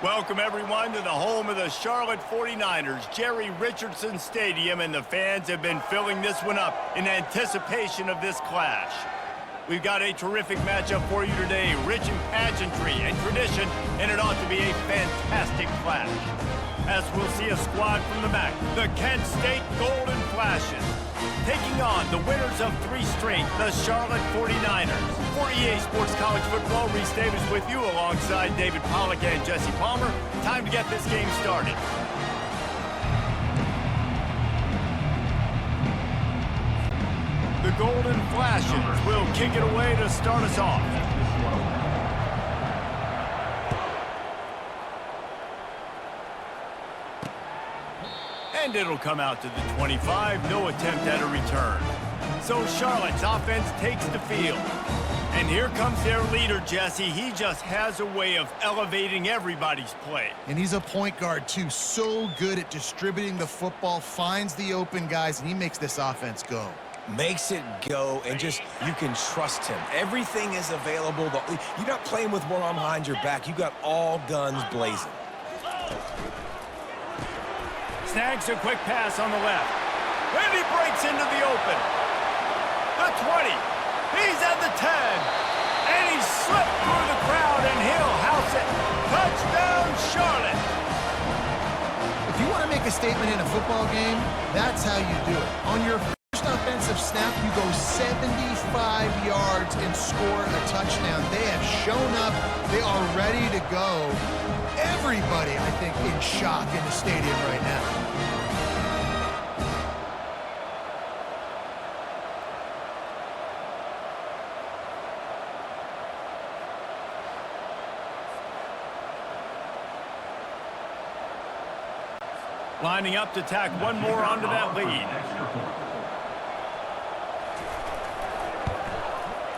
Welcome, everyone, to the home of the Charlotte 49ers, Jerry Richardson Stadium, and the fans have been filling this one up in anticipation of this clash. We've got a terrific matchup for you today, rich in pageantry and tradition, and it ought to be a fantastic clash. As we'll see a squad from the MAC, the Kent State Golden Flashes, taking on the winners of 3 straight, the Charlotte 49ers. For EA Sports College Football, Reese Davis with you alongside David Pollack and Jesse Palmer. Time to get this game started. The Golden Flashes will kick it away to start us off. And it'll come out to the 25, no attempt at a return. So Charlotte's offense takes the field. And here comes their leader, Jesse. He just has a way of elevating everybody's play. And he's a point guard, too. So good at distributing the football, finds the open guys, and he makes this offense go. Makes it go, and just, you can trust him. Everything is available. You're not playing with one arm behind your back. You got all guns blazing. Snags a quick pass on the left. And he breaks into the open. The 20. He's at the 10. And he slipped through the crowd, and he'll house it. Touchdown, Charlotte. If you want to make a statement in a football game, that's how you do it. On your first offensive snap, you go 75 yards and score a touchdown. They have shown up. They are ready to go. Everybody, I think, in shock in the stadium right now. Lining up to tack one more onto that lead.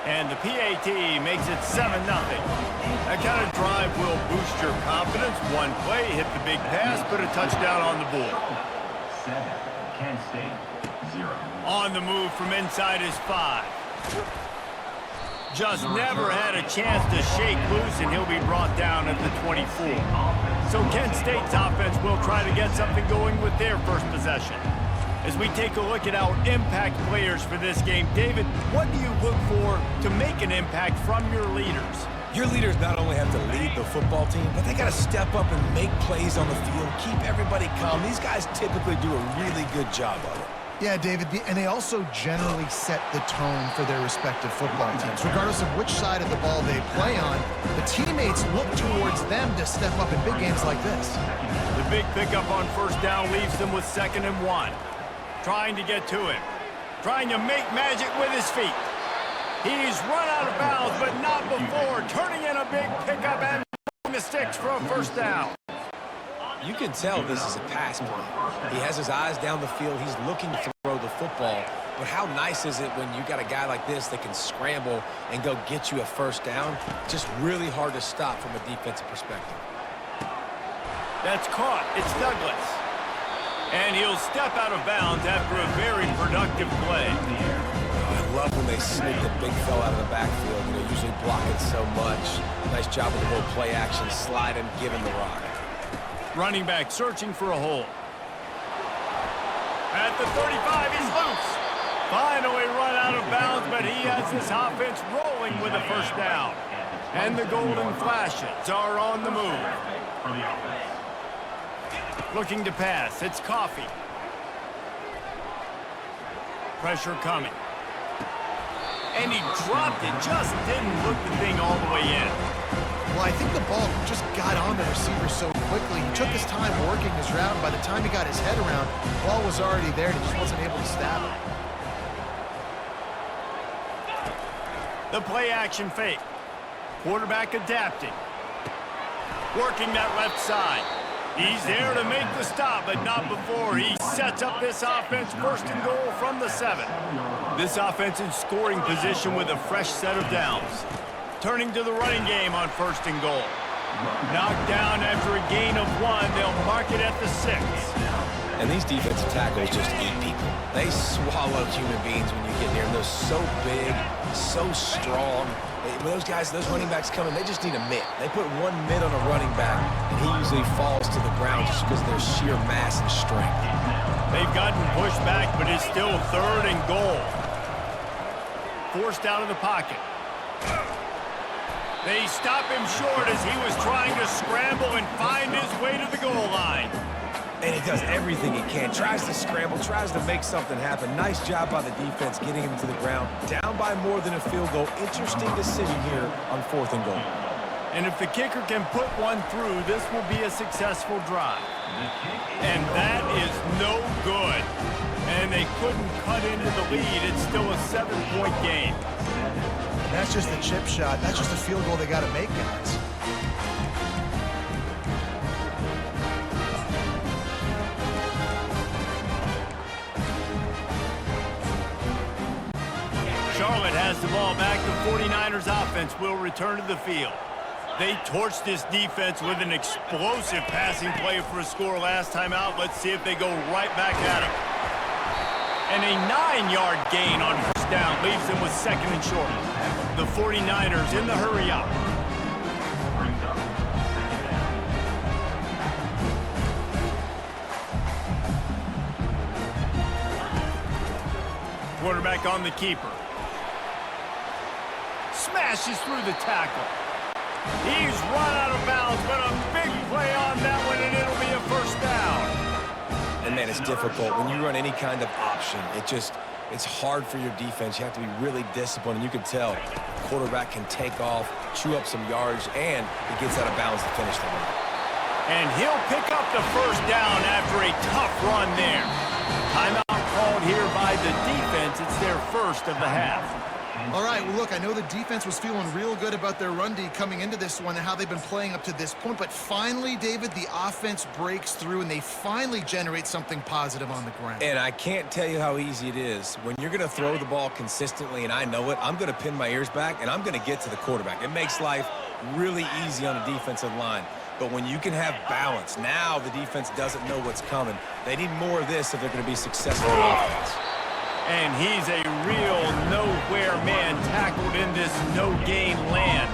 And the PAT makes it 7-0. That kind of drive will boost your confidence. One play, hit the big pass, put a touchdown on the board. 7, Kent State, 0. On the move from inside his 5. Just never had a chance to shake loose, and he'll be brought down at the 24. So Kent State's offense will try to get something going with their first possession. As we take a look at our impact players for this game, David, what do you look for to make an impact from your leaders? Your leaders not only have to lead the football team, but they got to step up and make plays on the field, keep everybody calm. These guys typically do a really good job of it. Yeah, David, and they also generally set the tone for their respective football teams. Regardless of which side of the ball they play on, the teammates look towards them to step up in big games like this. The big pickup on first down leaves them with 2nd and 1. Trying to get to him. Trying to make magic with his feet. He's run out of bounds, but not before. Turning in a big pickup and the sticks for a first down. You can tell this is a pass play. He has his eyes down the field. He's looking to throw the football. But how nice is it when you got a guy like this that can scramble and go get you a first down? Just really hard to stop from a defensive perspective. That's caught. It's Douglas. And he'll step out of bounds after a very productive play. I love when they sneak the big fella out of the backfield. You know, usually block it so much. Nice job with the whole play action, slide and give him the rock. Running back searching for a hole. At the 35, he's loose. Finally run out of bounds, but he has this offense rolling with a first down. And the Golden Flashes are on the move. Looking to pass. It's Coffee. Pressure coming. And he dropped it. Just didn't look the thing all the way in. Well, I think the ball just got on the receiver so quickly. He took his time working his route, and by the time he got his head around, the ball was already there, and he just wasn't able to stab it. The play action fake. Quarterback adapting. Working that left side. He's there to make the stop, but not before. He sets up this offense 1st and goal from the 7. This offense in scoring position with a fresh set of downs. Turning to the running game on 1st and goal. Knocked down after a gain of 1. They'll mark it at the 6. And these defensive tackles just eat people. They swallow human beings when you get near them. They're so big, so strong. When those guys, those running backs come in, they just need a mitt. They put one mitt on a running back, and he usually falls to the ground just because of their sheer mass and strength. They've gotten pushed back, but it's still 3rd and goal. Forced out of the pocket. They stop him short as he was trying to scramble and find his way to the goal line. And he does everything he can. Tries to scramble, tries to make something happen. Nice job by the defense getting him to the ground. Down by more than a field goal. Interesting decision here on 4th and goal. And if the kicker can put one through, this will be a successful drive. And that is no good. And they couldn't cut into the lead. It's still a 7-point game. That's just a chip shot. That's just a field goal they got to make, guys. Charlotte has the ball back. The 49ers offense will return to the field. They torched this defense with an explosive passing play for a score last time out. Let's see if they go right back at him. And a 9-yard gain on first down leaves them with 2nd and short. The 49ers in the hurry up. Quarterback on the keeper. Smashes through the tackle. He's run out of bounds, but a big play on that one, and it'll be a first down. And, man, it's difficult. When you run any kind of option, it's hard for your defense. You have to be really disciplined, and you can tell the quarterback can take off, chew up some yards, and he gets out of bounds to finish the run. And he'll pick up the first down after a tough run there. Timeout called here by the defense. It's their first of the half. All right, well, look, I know the defense was feeling real good about their run D coming into this one and how they've been playing up to this point, but finally, David, the offense breaks through and they finally generate something positive on the ground. And I can't tell you how easy it is. When you're going to throw the ball consistently, and I know it, I'm going to pin my ears back, and I'm going to get to the quarterback. It makes life really easy on the defensive line. But when you can have balance, now the defense doesn't know what's coming. They need more of this if they're going to be successful in offense. And he's a real nowhere man tackled in this no-gain land.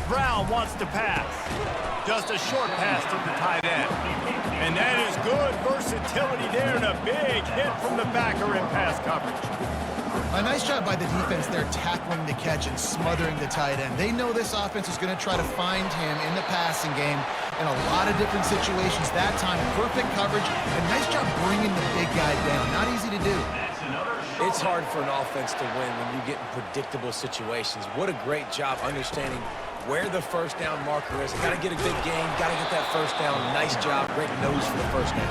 Brown wants to pass. Just a short pass to the tight end. And that is good versatility there and a big hit from the backer in pass coverage. A nice job by the defense there tackling the catch and smothering the tight end. They know this offense is going to try to find him in the passing game in a lot of different situations. That time, perfect coverage, and nice job bringing the big guy down. Not easy to do. It's hard for an offense to win when you get in predictable situations. What a great job understanding where the first down marker is. Got to get a big gain, got to get that first down. Nice job, great nose for the first down.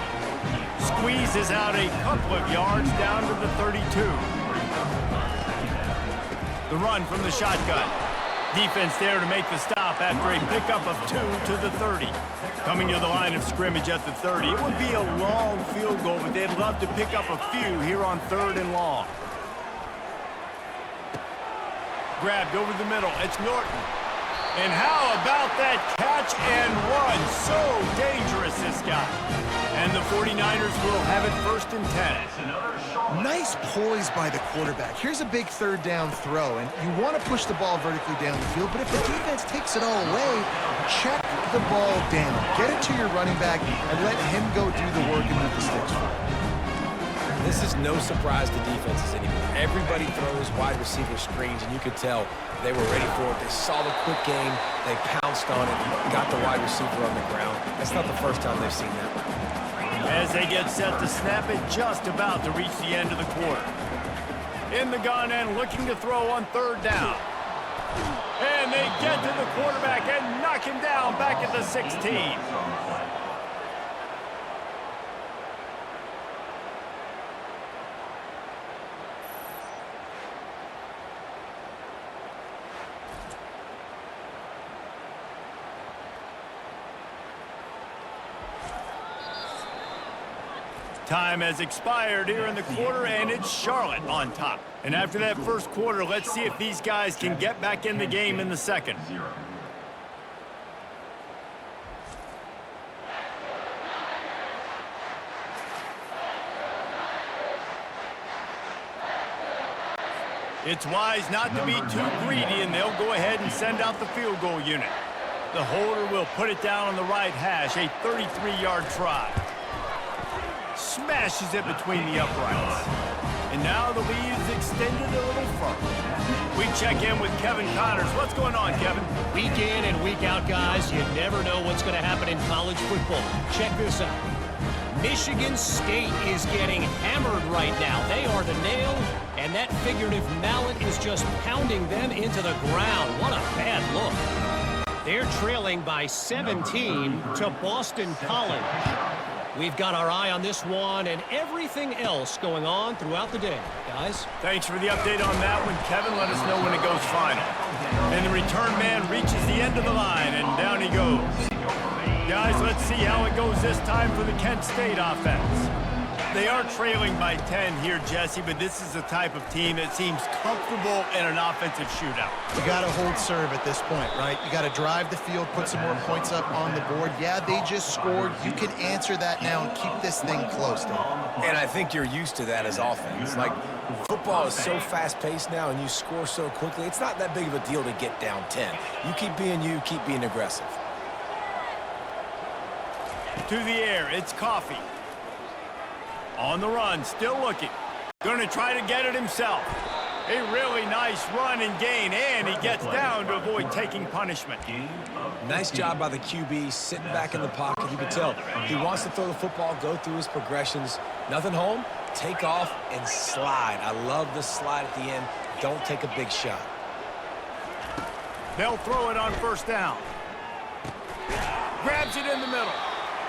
Squeezes out a couple of yards down to the 32. The run from the shotgun. Defense there to make the stop after a pickup of 2 to the 30. Coming to the line of scrimmage at the 30. It would be a long field goal, but they'd love to pick up a few here on 3rd and long. Grabbed over the middle. It's Norton. And how about that catch and run? So dangerous, this guy. And the 49ers will have it 1st and 10. Nice poise by the quarterback. Here's a big 3rd down throw, and you want to push the ball vertically down the field, but if the defense takes it all away, check the ball down. Get it to your running back and let him go do the work and move the sticks for it. This is no surprise to defenses anymore. Everybody throws wide receiver screens, and you could tell they were ready for it. They saw the quick game, they pounced on it, got the wide receiver on the ground. That's not the first time they've seen that. As they get set to snap it, just about to reach the end of the quarter. In the gun and looking to throw on 3rd down. And they get to the quarterback and knock him down back at the 16. Time has expired here in the quarter, and it's Charlotte on top. And after that first quarter, let's see if these guys can get back in the game in the second. It's wise not to be too greedy, and they'll go ahead and send out the field goal unit. The holder will put it down on the right hash, a 33-yard try. Smashes it between the uprights. And now the lead is extended a little further. We check in with Kevin Connors. What's going on, Kevin? Week in and week out, guys, you never know what's going to happen in college football. Check this out. Michigan State is getting hammered right now. They are the nail, and that figurative mallet is just pounding them into the ground. What a bad look. They're trailing by 17 to Boston College. We've got our eye on this one and everything else going on throughout the day, guys. Thanks for the update on that one, Kevin. Let us know when it goes final. And the return man reaches the end of the line, and down he goes. Guys, let's see how it goes this time for the Kent State offense. They are trailing by 10 here, Jesse, but this is the type of team that seems comfortable in an offensive shootout. You got to hold serve at this point, right? You got to drive the field, put some more points up on the board. Yeah, they just scored. You can answer that now and keep this thing close, though. And I think you're used to that as offense. Like, football is so fast-paced now and you score so quickly, it's not that big of a deal to get down 10. You keep being aggressive. To the air, it's Coffee. On the run, still looking. Going to try to get it himself. A really nice run and gain, and he gets down to avoid taking punishment. Nice job by the QB, sitting back in the pocket. You can tell he wants to throw the football, go through his progressions. Nothing home, take off, and slide. I love the slide at the end. Don't take a big shot. They'll throw it on first down. Grabs it in the middle.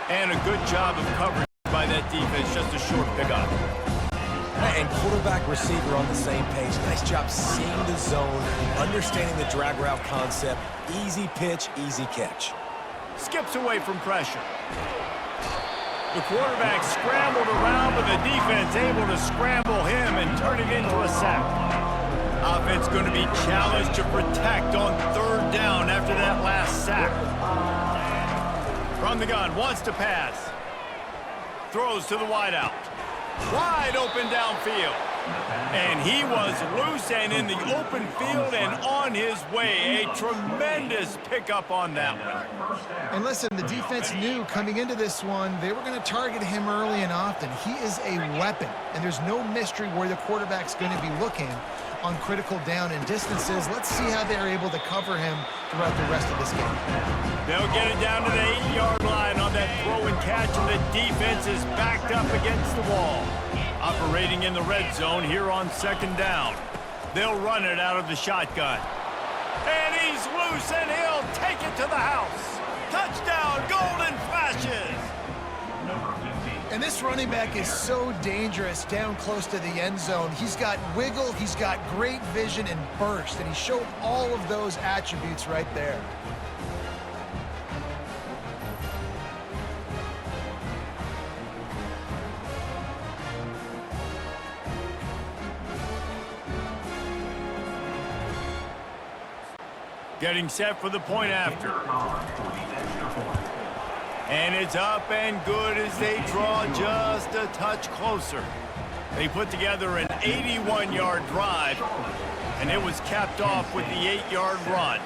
And a good job of coverage by that defense, just a short pickup. And quarterback receiver on the same page. Nice job seeing the zone, understanding the drag route concept. Easy pitch, easy catch. Skips away from pressure. The quarterback scrambled around, but the defense able to scramble him and turn it into a sack. Offense going to be challenged to protect on third down after that last sack. From the gun, wants to pass. Throws to the wideout. Wide open downfield. And he was loose and in the open field and on his way. A tremendous pickup on that one. And listen, the defense knew coming into this one, they were going to target him early and often. He is a weapon, and there's no mystery where the quarterback's going to be looking on critical down and distances. Let's see how they're able to cover him throughout the rest of this game. They'll get it down to the 8-yard line on that throw and catch, and the defense is backed up against the wall. Operating in the red zone here on second down. They'll run it out of the shotgun. And he's loose, and he'll take it to the house. Touchdown, Golden Flashes! And this running back is so dangerous down close to the end zone. He's got wiggle, he's got great vision and burst, and he showed all of those attributes right there. Getting set for the point after. And it's up and good as they draw just a touch closer. They put together an 81-yard drive, and it was capped off with the 8-yard run.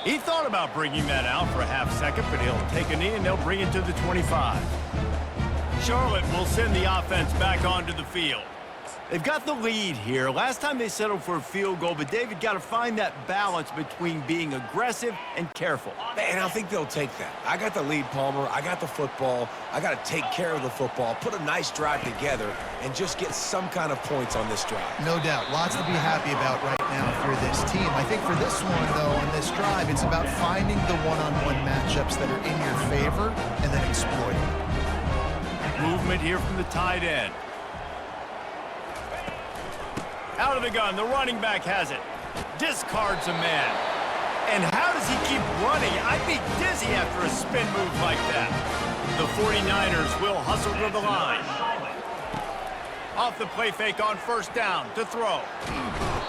He thought about bringing that out for a half second, but he'll take a knee and they'll bring it to the 25. Charlotte will send the offense back onto the field. They've got the lead here. Last time they settled for a field goal, but David got to find that balance between being aggressive and careful. And I think they'll take that. I got the lead, Palmer. I got the football. I got to take care of the football, put a nice drive together, and just get some kind of points on this drive. No doubt. Lots to be happy about right now if you're this team. I think for this one, though, on this drive, it's about finding the one-on-one matchups that are in your favor and then exploiting them. Movement here from the tight end. Out of the gun, the running back has it. Discards a man. And how does he keep running? I'd be dizzy after a spin move like that. The 49ers will hustle to the line. Off the play fake on first down to throw.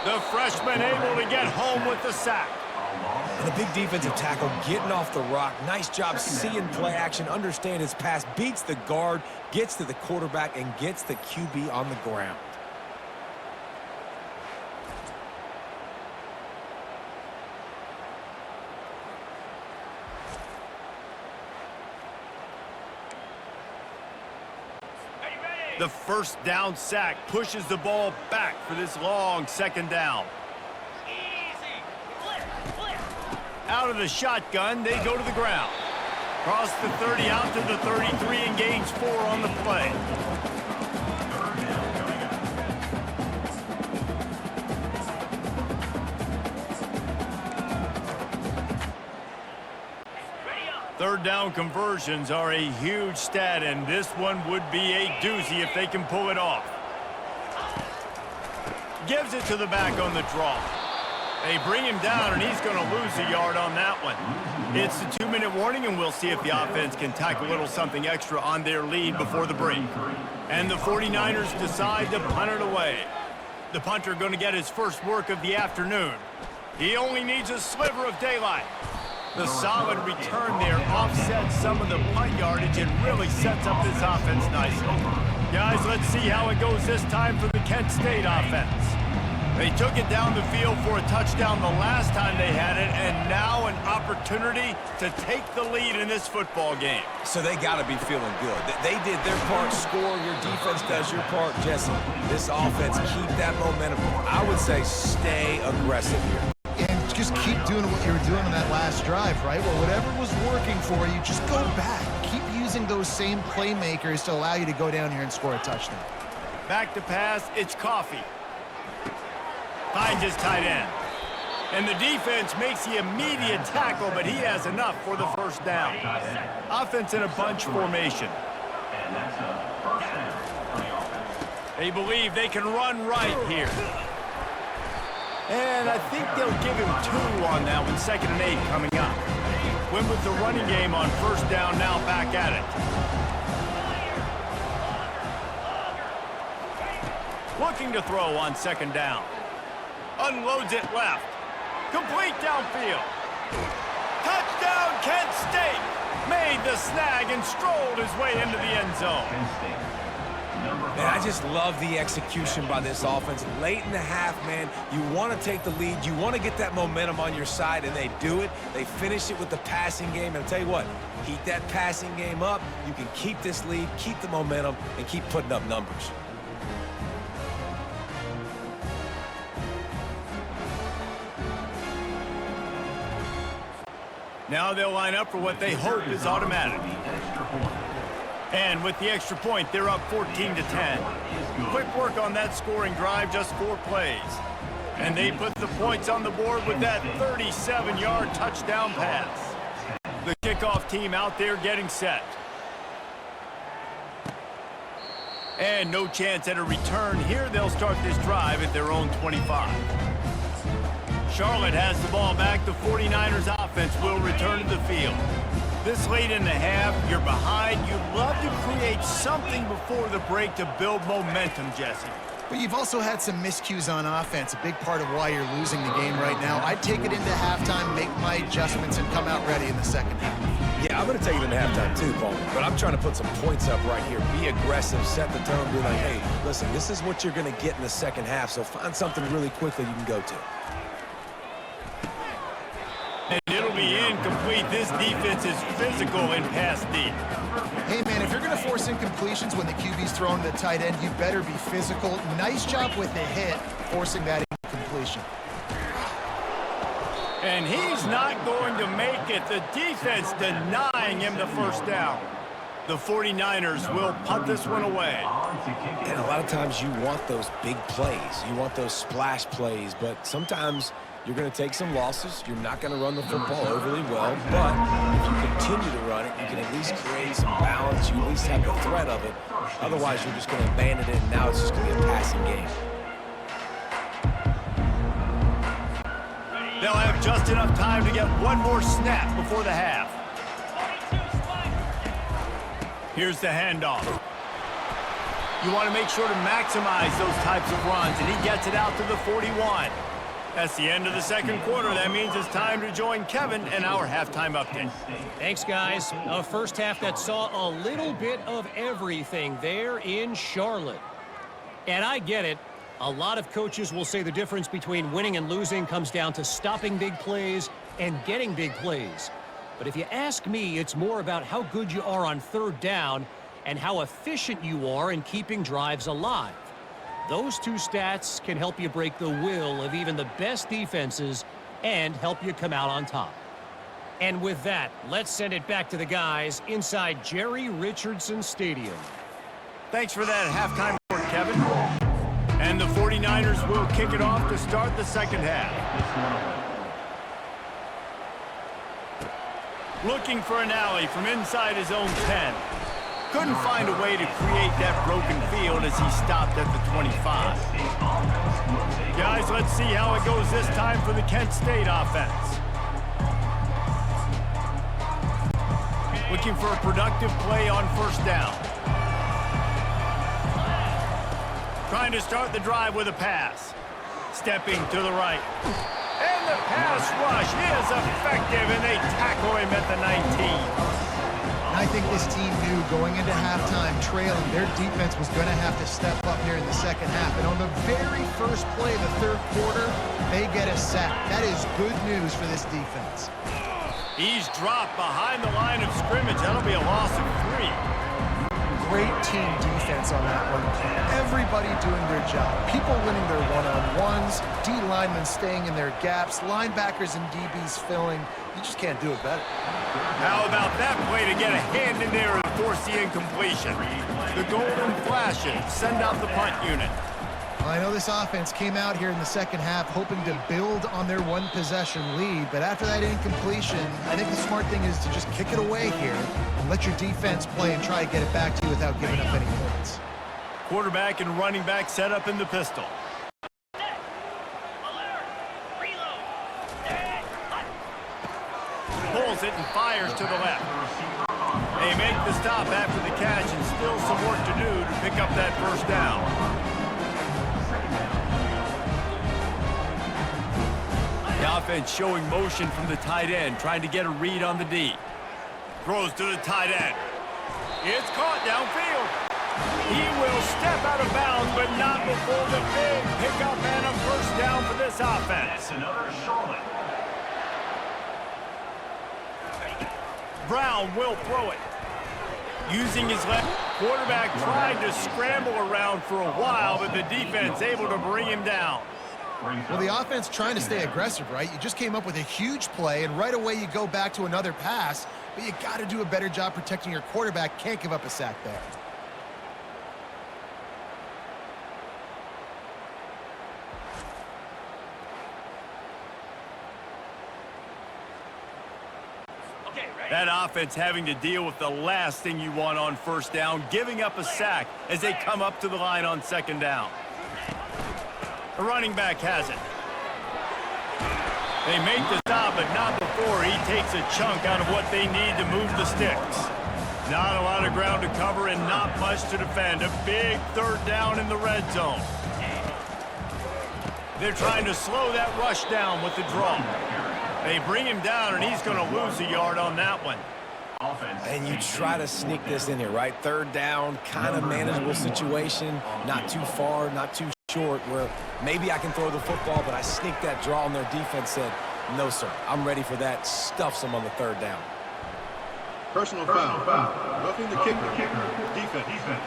The freshman able to get home with the sack. And a big defensive tackle getting off the rock. Nice job seeing play action, understand his pass, beats the guard, gets to the quarterback, and gets the QB on the ground. The first down sack pushes the ball back for this long second down. Out of the shotgun, they go to the ground. Cross the 30 out to the 33 and gains 4 on the play. Third down conversions are a huge stat, and this one would be a doozy if they can pull it off. Gives it to the back on the draw. They bring him down, and he's going to lose a yard on that one. It's the 2-minute warning, and we'll see if the offense can tack a little something extra on their lead before the break. And the 49ers decide to punt it away. The punter going to get his first work of the afternoon. He only needs a sliver of daylight. The solid return there offsets some of the punt yardage and really sets up this offense nicely. Guys, let's see how it goes this time for the Kent State offense. They took it down the field for a touchdown the last time they had it, and now an opportunity to take the lead in this football game. So they got to be feeling good. They did their part, score. Your defense does your part, Jesse. This offense, keep that momentum. I would say stay aggressive here. And just keep doing what you were doing on that last drive, right? Well, whatever was working for you, just go back. Keep using those same playmakers to allow you to go down here and score a touchdown. Back to pass, it's Coffee. Finds his tight end. And the defense makes the immediate tackle, but he has enough for the first down. Offense in a bunch formation. And that's a first down for the offense. They believe they can run right here. And I think they'll give him 2 on that one, 2nd and 8 coming up. Went with the running game on first down, now back at it. Looking to throw on 2nd down. Unloads it left. Complete downfield. Touchdown, Kent State. Made the snag and strolled his way into the end zone. Man, I just love the execution by this offense. Late in the half, man, you want to take the lead. You want to get that momentum on your side, and they do it. They finish it with the passing game. And I'll tell you what, heat that passing game up. You can keep this lead, keep the momentum, and keep putting up numbers. Now they'll line up for what they hope is automatic. And with the extra point, they're up 14-10. Quick work on that scoring drive, just 4 plays. And they put the points on the board with that 37-yard touchdown pass. The kickoff team out there getting set. And no chance at a return here. They'll start this drive at their own 25. Charlotte has the ball back. The 49ers offense will return to the field. This late in the half, you're behind. You'd love to create something before the break to build momentum, Jesse. But you've also had some miscues on offense, a big part of why you're losing the game right now. I'd take it into halftime, make my adjustments, and come out ready in the second half. Yeah, I'm going to take it into halftime too, Paul. But I'm trying to put some points up right here. Be aggressive, set the tone, be like, hey, listen, this is what you're going to get in the second half, so find something really quickly you can go to. And it'll be incomplete. This defense is physical in pass deep. Hey, man, if you're going to force incompletions when the QB's throwing to the tight end, you better be physical. Nice job with the hit, forcing that incompletion. And he's not going to make it. The defense denying him the first down. The 49ers will punt this one away. And a lot of times you want those big plays. You want those splash plays, but sometimes you're going to take some losses. You're not going to run the football overly well, but if you continue to run it, you can at least create some balance. You at least have the threat of it. Otherwise, you're just going to abandon it, and now it's just going to be a passing game. They'll have just enough time to get one more snap before the half. Here's the handoff. You want to make sure to maximize those types of runs, and he gets it out to the 41. That's the end of the second quarter. That means it's time to join Kevin and our halftime update. Thanks, guys. A first half that saw a little bit of everything there in Charlotte. And I get it. A lot of coaches will say the difference between winning and losing comes down to stopping big plays and getting big plays. But if you ask me, it's more about how good you are on third down and how efficient you are in keeping drives alive. Those two stats can help you break the will of even the best defenses and help you come out on top. And with that, let's send it back to the guys inside Jerry Richardson Stadium. Thanks for that halftime report, Kevin. And the 49ers will kick it off to start the second half. Looking for an alley from inside his own 10. Couldn't find a way to create that broken field as he stopped at the 25. Guys, let's see how it goes this time for the Kent State offense. Looking for a productive play on first down. Trying to start the drive with a pass. Stepping to the right. And the pass rush is effective, and they tackle him at the 19. I think this team knew going into halftime trailing, their defense was going to have to step up here in the second half. And on the very first play of the third quarter, they get a sack. That is good news for this defense. He's dropped behind the line of scrimmage. That'll be a loss of 3. Great team defense on that one. Everybody doing their job. People winning their one-on-ones, D linemen staying in their gaps, linebackers and DBs filling. You just can't do it better. How about that play to get a hand in there and force the incompletion? The Golden Flashes send out the punt unit. Well, I know this offense came out here in the second half hoping to build on their one-possession lead, but after that incompletion, I think the smart thing is to just kick it away here and let your defense play and try to get it back to you without giving up any points. Quarterback and running back set up in the pistol. Pulls it and fires to the left. They make the stop after the catch and still some work to do to pick up that first down. The offense showing motion from the tight end, trying to get a read on the D. Throws to the tight end. It's caught downfield. He will step out of bounds, but not before the big pickup and a first down for this offense. That's another Charlotte. Brown will throw it. Using his left, quarterback tried to scramble around for a while, but the defense able to bring him down. Well, the offense trying to stay aggressive, right? You just came up with a huge play, and right away you go back to another pass, but you got to do a better job protecting your quarterback. Can't give up a sack there. That offense having to deal with the last thing you want on first down, giving up a sack as they come up to the line on second down. The running back has it. They make the stop, but not before he takes a chunk out of what they need to move the sticks. Not a lot of ground to cover and not much to defend. A big third down in the red zone. They're trying to slow that rush down with the draw. They bring him down, and he's going to lose a yard on that one. And you try to sneak this in here, right? Third down, kind of manageable situation. Not too far, not too short, where maybe I can throw the football, but I sneak that draw, and their defense said, no, sir, I'm ready for that. Stuffs them on the third down. Personal foul. Roughing the kicker. Defense.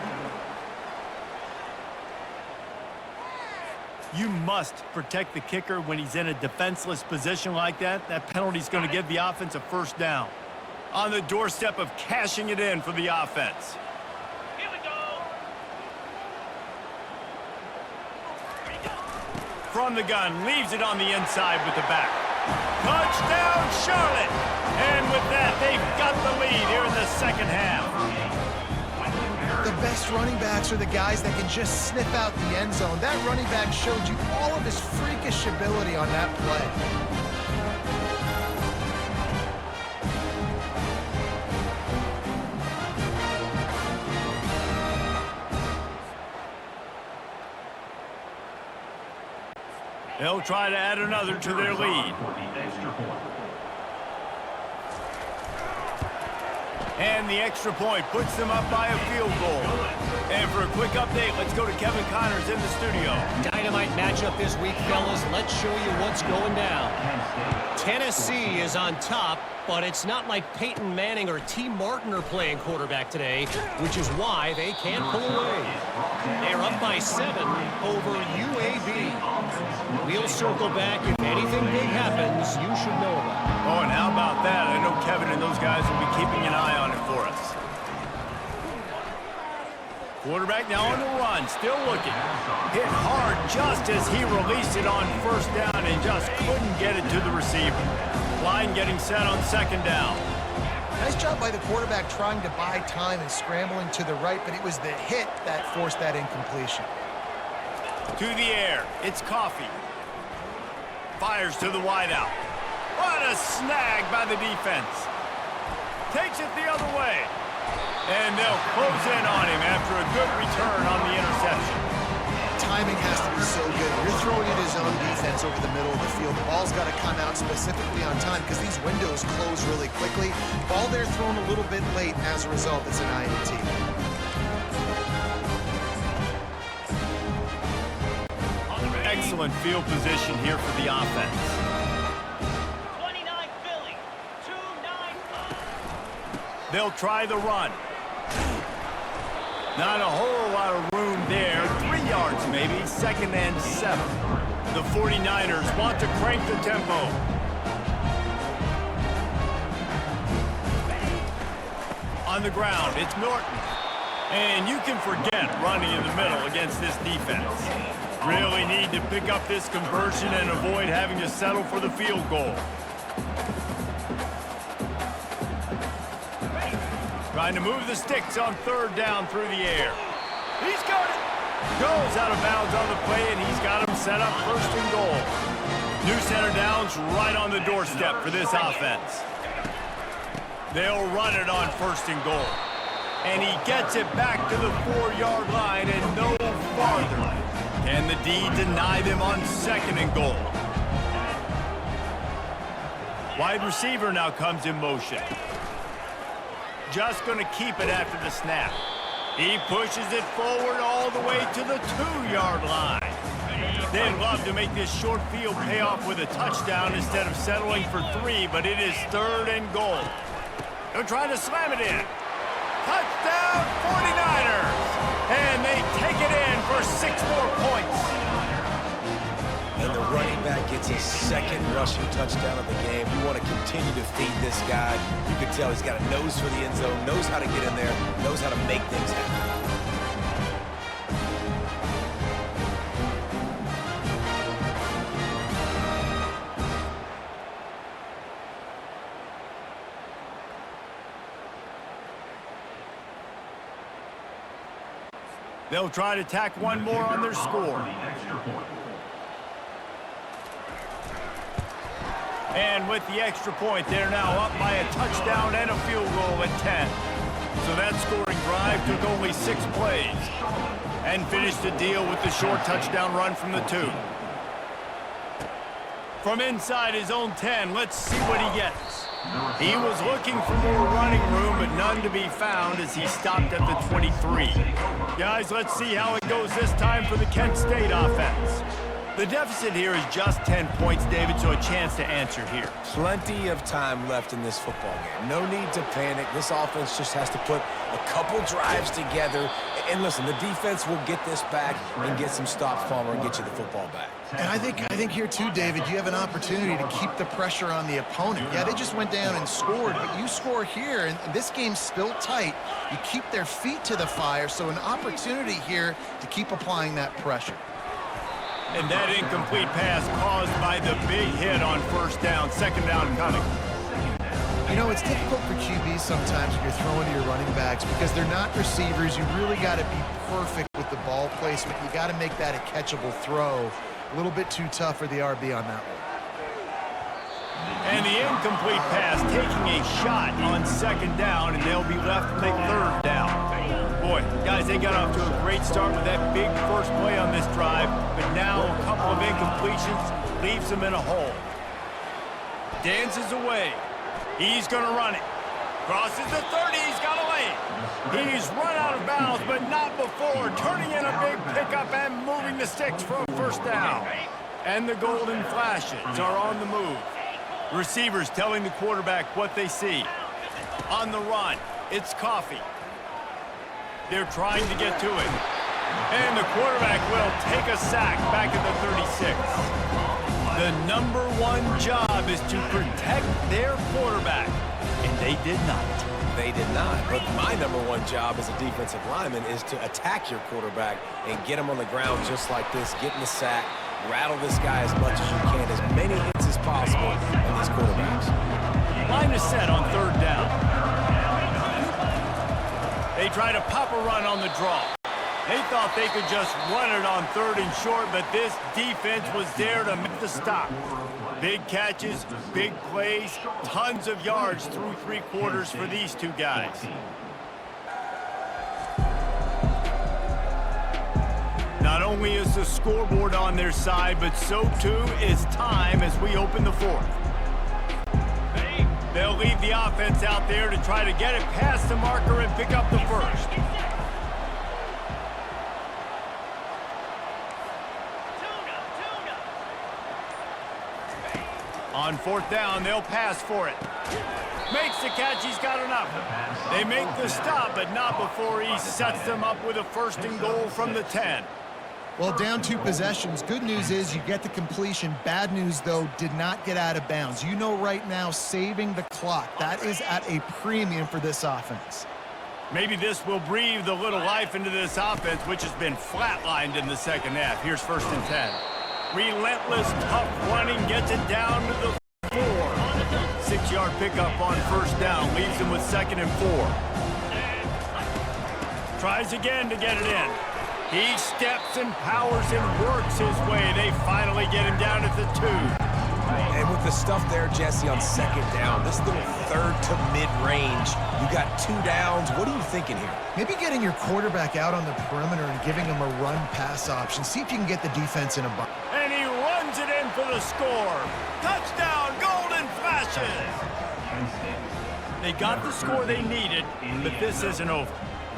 You must protect the kicker when he's in a defenseless position like that. That penalty's going to give the offense a first down. On the doorstep of cashing it in for the offense. Here we go. From the gun, leaves it on the inside with the back. Touchdown, Charlotte! And with that, they've got the lead here in the second half. The best running backs are the guys that can just sniff out the end zone. That running back showed you all of his freakish ability on that play. They'll try to add another to their lead. For the extra point. And the extra point puts them up by a field goal. And for a quick update, let's go to Kevin Connors in the studio. Dynamite matchup this week, fellas. Let's show you what's going down. Tennessee is on top, but it's not like Peyton Manning or T. Martin are playing quarterback today, which is why they can't pull away. They're up by 7 over UAB. We'll circle back. If anything big happens, you should know about it. Oh, and how about that? I know Kevin and those guys will be keeping an eye on it for us. Quarterback now on the run, still looking. Hit hard just as he released it on first down and just couldn't get it to the receiver. Line getting set on second down. Nice job by the quarterback trying to buy time and scrambling to the right, but it was the hit that forced that incompletion. To the air, it's Coffee. Fires to the wideout. What a snag by the defense. Takes it the other way. And they'll close in on him after a good return on the interception. Timing has to be so good. You're throwing at his own defense over the middle of the field. The ball's got to come out specifically on time because these windows close really quickly. Ball there thrown a little bit late. As a result, it's an INT. Excellent field position here for the offense. 29 Philly, 2-9. They'll try the run. Not a whole lot of room there. 3 yards maybe, 2nd and 7. The 49ers want to crank the tempo. On the ground, it's Norton. And you can forget running in the middle against this defense. Really need to pick up this conversion and avoid having to settle for the field goal. Trying to move the sticks on 3rd down through the air. He's got it. Goes out of bounds on the play, and he's got him set up 1st and goal. New center down's right on the doorstep for this offense. They'll run it on 1st and goal. And he gets it back to the 4-yard line and no farther. Can the D deny them on 2nd and goal? Wide receiver now comes in motion. Just going to keep it after the snap. He pushes it forward all the way to the 2-yard line. They'd love to make this short field pay off with a touchdown instead of settling for 3, but it is 3rd and goal. They're trying to slam it in. Touchdown 49ers! And they take it in for 6 more points. And the running back gets his 2nd rushing touchdown of the game. You want to continue to feed this guy. You can tell he's got a nose for the end zone, knows how to get in there, knows how to make things happen. They'll try to tack one more on their score. And with the extra point, they're now up by a touchdown and a field goal at 10. So that scoring drive took only 6 plays and finished the deal with the short touchdown run from the 2. From inside his own 10, let's see what he gets. He was looking for more running room, but none to be found as he stopped at the 23. Guys, let's see how it goes this time for the Kent State offense. The deficit here is just 10 points, David, so a chance to answer here. Plenty of time left in this football game. No need to panic. This offense just has to put a couple drives together. And listen, the defense will get this back and get some stops, Palmer, and get you the football back. And I think here too, David, you have an opportunity to keep the pressure on the opponent. Yeah, they just went down and scored, but you score here, and this game's still tight. You keep their feet to the fire, so an opportunity here to keep applying that pressure. And that incomplete pass caused by the big hit on 1st down, 2nd down coming. You know, it's difficult for QBs sometimes when you're throwing to your running backs because they're not receivers. You really got to be perfect with the ball placement. You got to make that a catchable throw. A little bit too tough for the RB on that one. And the incomplete pass taking a shot on 2nd down, and they'll be left with a 3rd down. Boy, guys, they got off to a great start with that big first play on this this drive, but now a couple of incompletions leaves him in a hole. Dances away. He's going to run it. Crosses the 30. He's got a lane. He's run out of bounds, but not before turning in a big pickup and moving the sticks for a first down. And the golden flashes are on the move. Receivers telling the quarterback what they see. On the run, it's Coffee. They're trying to get to it. And the quarterback will take a sack back at the 36. The #1 job is to protect their quarterback. And they did not. They did not. But my #1 job as a defensive lineman is to attack your quarterback and get him on the ground just like this, get in the sack, rattle this guy as much as you can, as many hits as possible on these quarterbacks. Line is set on 3rd down. They try to pop a run on the draw. They thought they could just run it on 3rd and short, but this defense was there to make the stop. Big catches, big plays, tons of yards through 3 quarters for these two guys. Not only is the scoreboard on their side, but so too is time as we open the 4th. They'll leave the offense out there to try to get it past the marker and pick up the first. On 4th down, they'll pass for it. Makes the catch, he's got enough. They make the stop, but not before he sets them up with a 1st and goal from the 10. Well, down 2 possessions. Good news is you get the completion. Bad news, though, did not get out of bounds. You know right now, saving the clock, that is at a premium for this offense. Maybe this will breathe a little life into this offense, which has been flatlined in the 2nd half. Here's 1st and 10. Relentless, tough running gets it down to the 4. 6-yard pickup on 1st down, leaves him with 2nd and 4. Tries again to get it in. He steps and powers and works his way. They finally get him down at the 2. And with the stuff there, Jesse, on 2nd down, this little 3rd to mid-range, you got 2 downs. What are you thinking here? Maybe getting your quarterback out on the perimeter and giving him a run-pass option. See if you can get the defense in a bind. And he runs it in for the score. Touchdown, golden flashes. They got the score they needed, but this isn't over.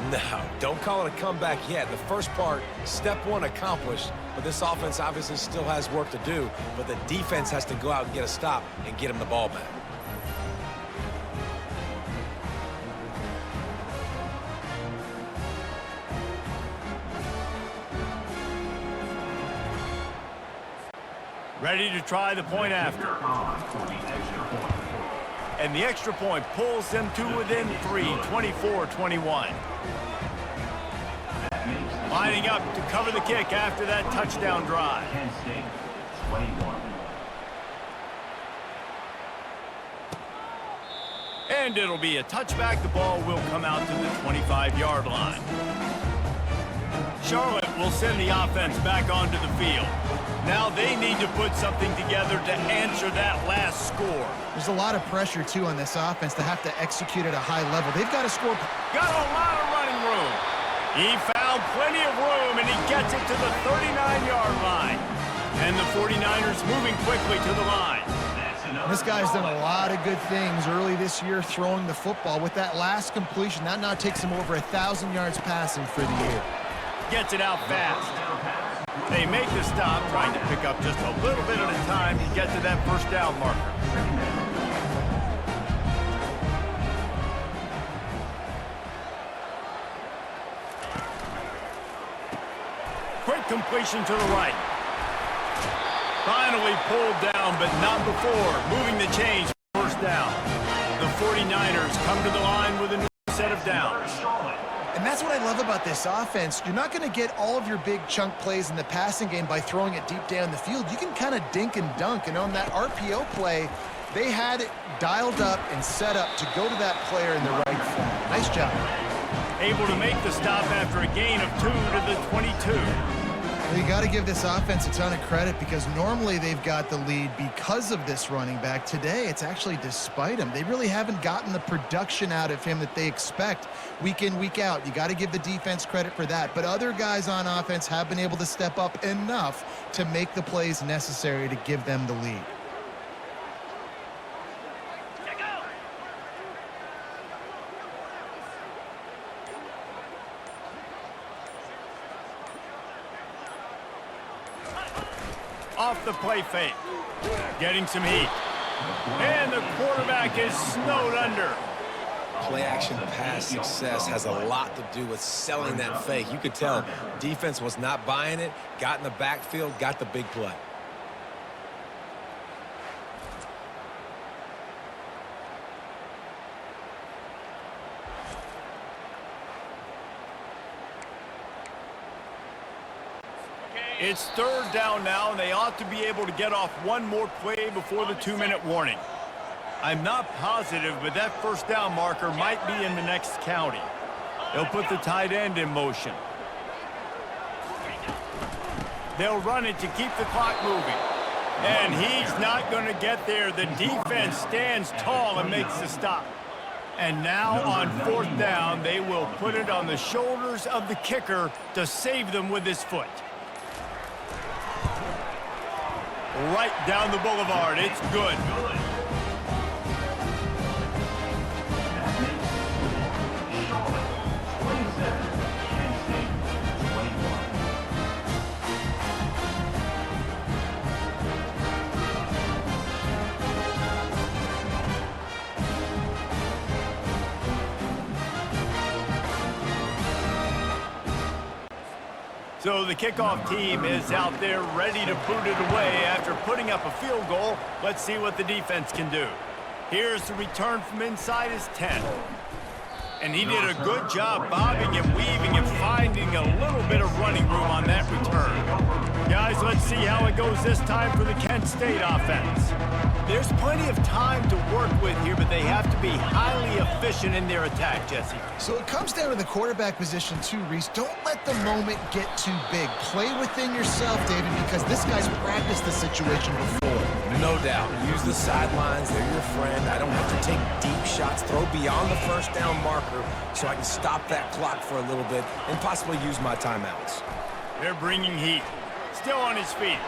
No, don't call it a comeback yet. The first part, step 1 accomplished, but this offense obviously still has work to do, but the defense has to go out and get a stop and get him the ball back. Ready to try the point after. And the extra point pulls them to within 3, 24-21. Lining up to cover the kick after that touchdown drive. And it'll be a touchback. The ball will come out to the 25-yard line. Charlotte will send the offense back onto the field. Now they need to put something together to answer that last score. There's a lot of pressure, too, on this offense to have to execute at a high level. They've got to score. Got a lot of running room. He found plenty of room, and he gets it to the 39-yard line. And the 49ers moving quickly to the line. This guy's done a lot of good things early this year throwing the football. With that last completion, that now takes him over 1,000 yards passing for the year. Gets it out fast. They make the stop, trying to pick up just a little bit at a time to get to that 1st down marker. Quick completion to the right. Finally pulled down, but not before. Moving the chains for 1st down. The 49ers come to the line with a new set of downs. And that's what I love about this offense. You're not going to get all of your big chunk plays in the passing game by throwing it deep down the field. You can kind of dink and dunk. And on that RPO play, they had it dialed up and set up to go to that player in the right form. Nice job. Able to make the stop after a gain of 2 to the 22. You got to give this offense a ton of credit because normally they've got the lead because of this running back. Today, it's actually despite him. They really haven't gotten the production out of him that they expect week in, week out. You got to give the defense credit for that. But other guys on offense have been able to step up enough to make the plays necessary to give them the lead. Off the play fake. Getting some heat. And the quarterback is snowed under. Play-action pass success has a lot to do with selling that fake. You could tell defense was not buying it, got in the backfield, got the big play. It's third down now, and they ought to be able to get off one more play before the 2-minute warning. I'm not positive, but that first down marker might be in the next county. They'll put the tight end in motion. They'll run it to keep the clock moving. And he's not going to get there. The defense stands tall and makes the stop. And now on fourth down, they will put it on the shoulders of the kicker to save them with his foot. Right down the boulevard. It's good. So the kickoff team is out there ready to boot it away after putting up a field goal. Let's see what the defense can do. Here's the return from inside his 10. And he did a good job bobbing and weaving and finding a little bit of running room on that return. Guys, let's see how it goes this time for the Kent State offense. There's plenty of time to work with here, but they have to be highly efficient in their attack, Jesse. So it comes down to the quarterback position too, Reese. Don't let the moment get too big. Play within yourself, David, because this guy's practiced the situation before. No doubt. Use the sidelines. They're your friend. I don't have to take deep shots. Throw beyond the first down marker so I can stop that clock for a little bit and possibly use my timeouts. They're bringing heat. Still on his feet.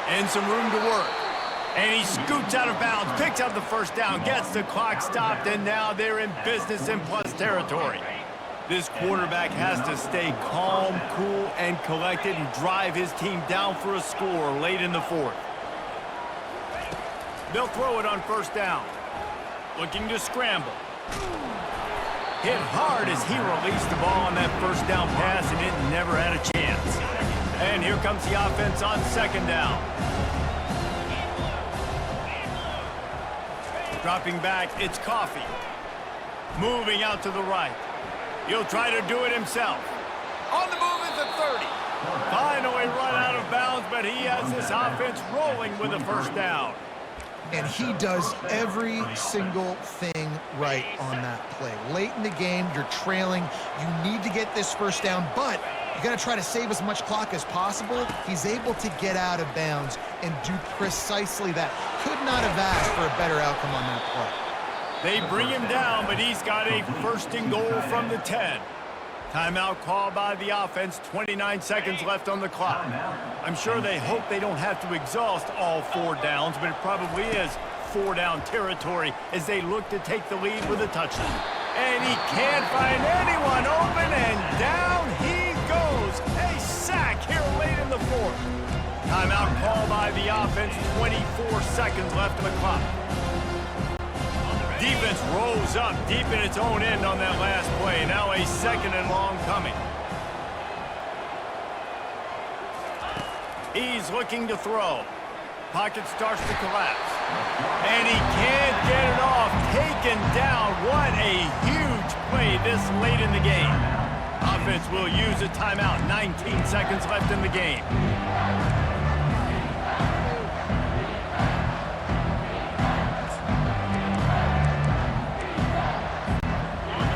And some room to work. And he scoots out of bounds, picks up the first down, gets the clock stopped, and now they're in business in plus territory. This quarterback has to stay calm, cool, and collected and drive his team down for a score late in the fourth. They'll throw it on first down. Looking to scramble. Hit hard as he released the ball on that first down pass, and it never had a chance. And here comes the offense on second down. Dropping back, it's Coffee. Moving out to the right. He'll try to do it himself. On the move is the 30. Finally run out of bounds, but he has this offense rolling with a first down. And he does every single thing right on that play. Late in the game, you're trailing. You need to get this first down, but you got to try to save as much clock as possible. He's able to get out of bounds and do precisely that. Could not have asked for a better outcome on that play. They bring him down, but he's got a first and goal from the 10. Timeout called by the offense, 29 seconds left on the clock. I'm sure they hope they don't have to exhaust all 4 downs, but it probably is 4-down territory as they look to take the lead with a touchdown. And he can't find anyone open, and down he goes. A sack here late in the fourth. Timeout called by the offense, 24 seconds left on the clock. Defense rolls up deep in its own end on that last play. Now a second and long coming. He's looking to throw. Pocket starts to collapse. And he can't get it off. Taken down. What a huge play this late in the game. Offense will use a timeout. 19 seconds left in the game.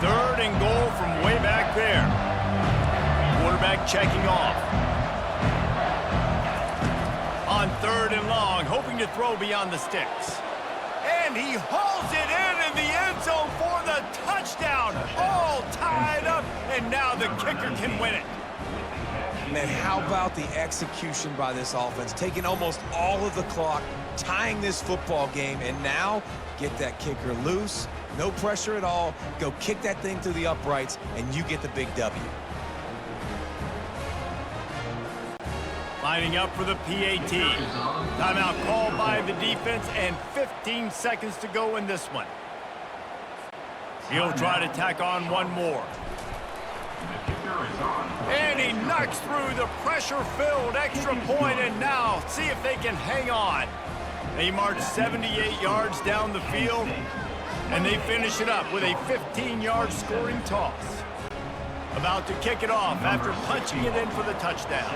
Third and goal from way back there. quarterback checking off. On 3rd and long, hoping to throw beyond the sticks. And he hauls it in the end zone for the touchdown. All tied up, and now the kicker can win it. Man, how about the execution by this offense? Taking almost all of the clock, tying this football game, and now get that kicker loose. No pressure at all. Go kick that thing through the uprights, and you get the big W. Lining up for the PAT. Timeout called by the defense, and 15 seconds to go in this one. He'll try to tack on one more. And he knocks through the pressure-filled extra point, and now see if they can hang on. They march 78 yards down the field, and they finish it up with a 15-yard scoring toss. About to kick it off after punching it in for the touchdown.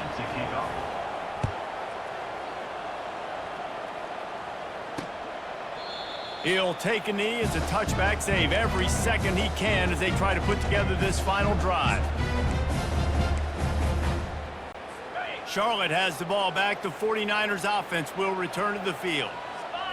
He'll take a knee. It's a touchback save every second he can as they try to put together this final drive. Charlotte has the ball back. The 49ers offense will return to the field.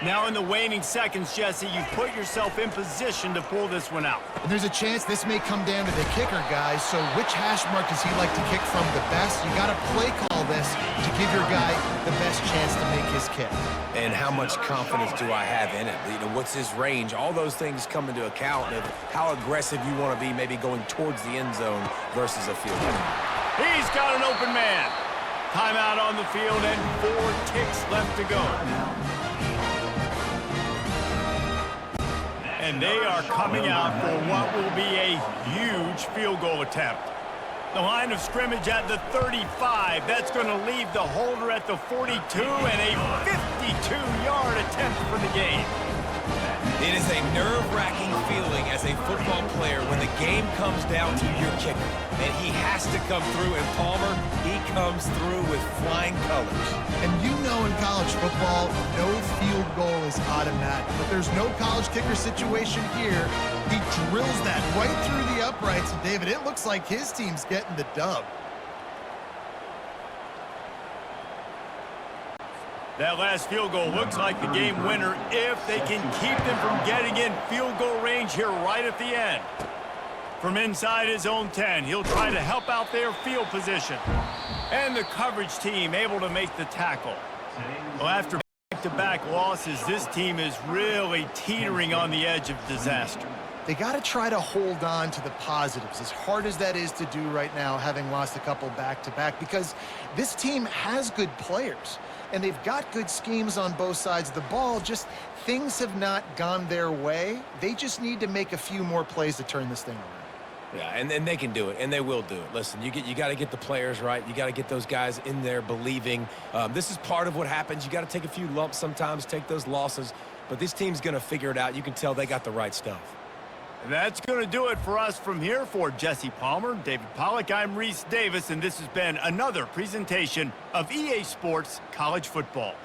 Now in the waning seconds, Jesse, you've put yourself in position to pull this one out. And there's a chance this may come down to the kicker, guys. So which hash mark does he like to kick from the best? You got to play call this to give your guy the best chance to make his kick. And how much confidence do I have in it? You know, what's his range? All those things come into account of how aggressive you want to be, maybe going towards the end zone versus a field goal. He's got an open man. Timeout on the field and 4 ticks left to go. And they are coming out for what will be a huge field goal attempt. The line of scrimmage at the 35. That's going to leave the holder at the 42 and a 52-yard attempt for the game. It is a nerve-wracking feeling as a football player when the game comes down to your kicker. And he has to come through, and Palmer, he comes through with flying colors. And you know in college football, no field goal is automatic. But there's no college kicker situation here. He drills that right through the uprights. And David, it looks like his team's getting the dub. That last field goal looks like the game winner if they can keep them from getting in field goal range here right at the end. From inside his own 10, he'll try to help out their field position. And the coverage team able to make the tackle. Well, after back-to-back losses, this team is really teetering on the edge of disaster. They got to try to hold on to the positives, as hard as that is to do right now, having lost a couple back-to-back, because this team has good players, and they've got good schemes on both sides of the ball. Just things have not gone their way. They just need to make a few more plays to turn this thing around. Yeah, and they can do it, and they will do it. Listen, you got to get the players right. You got to get those guys in there believing. This is part of what happens. You got to take a few lumps sometimes, take those losses, but this team's going to figure it out. You can tell they got the right stuff. That's going to do it for us from here. For Jesse Palmer, David Pollack, I'm Reese Davis, and this has been another presentation of EA Sports College Football.